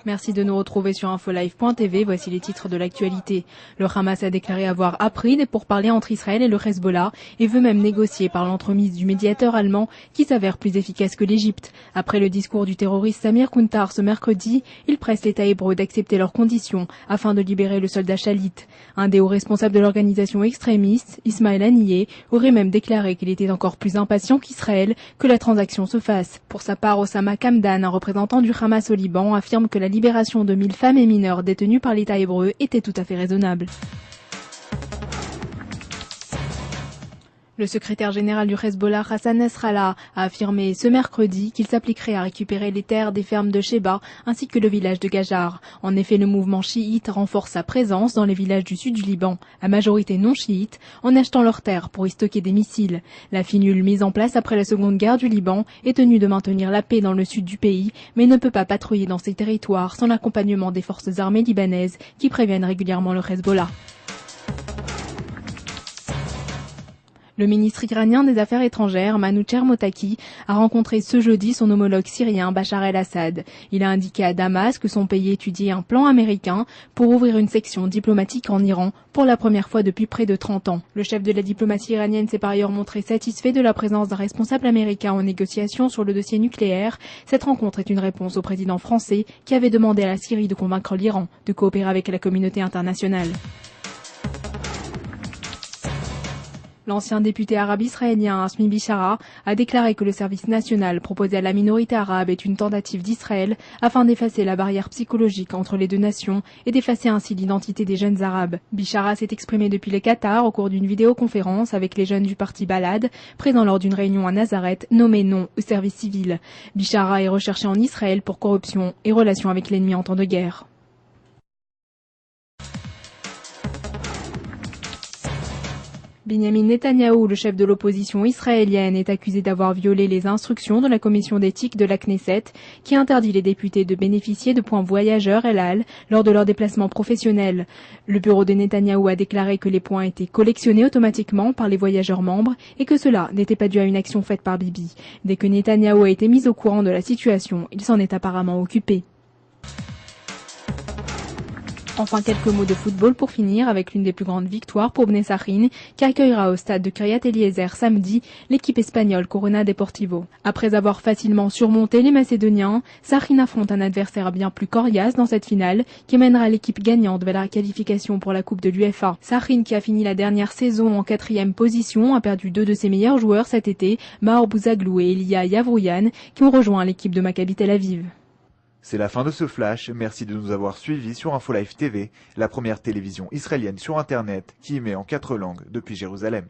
Merci de nous retrouver sur infolive.tv. Voici les titres de l'actualité. Le Hamas a déclaré avoir appris des pourparlers entre Israël et le Hezbollah et veut même négocier par l'entremise du médiateur allemand qui s'avère plus efficace que l'Égypte. Après le discours du terroriste Samir Kuntar ce mercredi, il presse l'État hébreu d'accepter leurs conditions afin de libérer le soldat Shalit. Un des hauts responsables de l'organisation extrémiste, Ismaël Haniyeh, aurait même déclaré qu'il était encore plus impatient qu'Israël que la transaction se fasse. Pour sa part, Osama Kamdan, un représentant du Hamas au Liban, affirme que la libération de 1000 femmes et mineurs détenus par l'État hébreu était tout à fait raisonnable. Le secrétaire général du Hezbollah, Hassan Nasrallah, a affirmé ce mercredi qu'il s'appliquerait à récupérer les terres des fermes de Sheba ainsi que le village de Gajar. En effet, le mouvement chiite renforce sa présence dans les villages du sud du Liban, à majorité non chiite, en achetant leurs terres pour y stocker des missiles. La finule mise en place après la Seconde Guerre du Liban est tenue de maintenir la paix dans le sud du pays, mais ne peut pas patrouiller dans ces territoires sans l'accompagnement des forces armées libanaises qui préviennent régulièrement le Hezbollah. Le ministre iranien des Affaires étrangères, Manoucher Mottaki, a rencontré ce jeudi son homologue syrien Bachar el-Assad. Il a indiqué à Damas que son pays étudiait un plan américain pour ouvrir une section diplomatique en Iran pour la première fois depuis près de 30 ans. Le chef de la diplomatie iranienne s'est par ailleurs montré satisfait de la présence d'un responsable américain aux négociations sur le dossier nucléaire. Cette rencontre est une réponse au président français qui avait demandé à la Syrie de convaincre l'Iran de coopérer avec la communauté internationale. L'ancien député arabe israélien Hasmi Bishara a déclaré que le service national proposé à la minorité arabe est une tentative d'Israël afin d'effacer la barrière psychologique entre les deux nations et d'effacer ainsi l'identité des jeunes arabes. Bishara s'est exprimé depuis le Qatar au cours d'une vidéoconférence avec les jeunes du parti Balad, présents lors d'une réunion à Nazareth nommée non au service civil. Bishara est recherché en Israël pour corruption et relations avec l'ennemi en temps de guerre. Benyamin Netanyahou, le chef de l'opposition israélienne, est accusé d'avoir violé les instructions de la commission d'éthique de la Knesset qui interdit les députés de bénéficier de points voyageurs halal lors de leurs déplacements professionnels. Le bureau de Netanyahou a déclaré que les points étaient collectionnés automatiquement par les voyageurs membres et que cela n'était pas dû à une action faite par Bibi. Dès que Netanyahou a été mis au courant de la situation, il s'en est apparemment occupé. Enfin, quelques mots de football pour finir avec l'une des plus grandes victoires pour Bnei Sakhine qui accueillera au stade de Kiryat Eliezer samedi l'équipe espagnole Corona Deportivo. Après avoir facilement surmonté les Macédoniens, Sakhine affronte un adversaire bien plus coriace dans cette finale qui mènera l'équipe gagnante vers la qualification pour la Coupe de l'UEFA. Sakhine, qui a fini la dernière saison en 4e position, a perdu 2 de ses meilleurs joueurs cet été, Maor Bouzaglou et Elia Yavrouyan, qui ont rejoint l'équipe de Maccabi Tel Aviv. C'est la fin de ce flash, merci de nous avoir suivis sur InfoLive TV, la première télévision israélienne sur Internet qui émet en 4 langues depuis Jérusalem.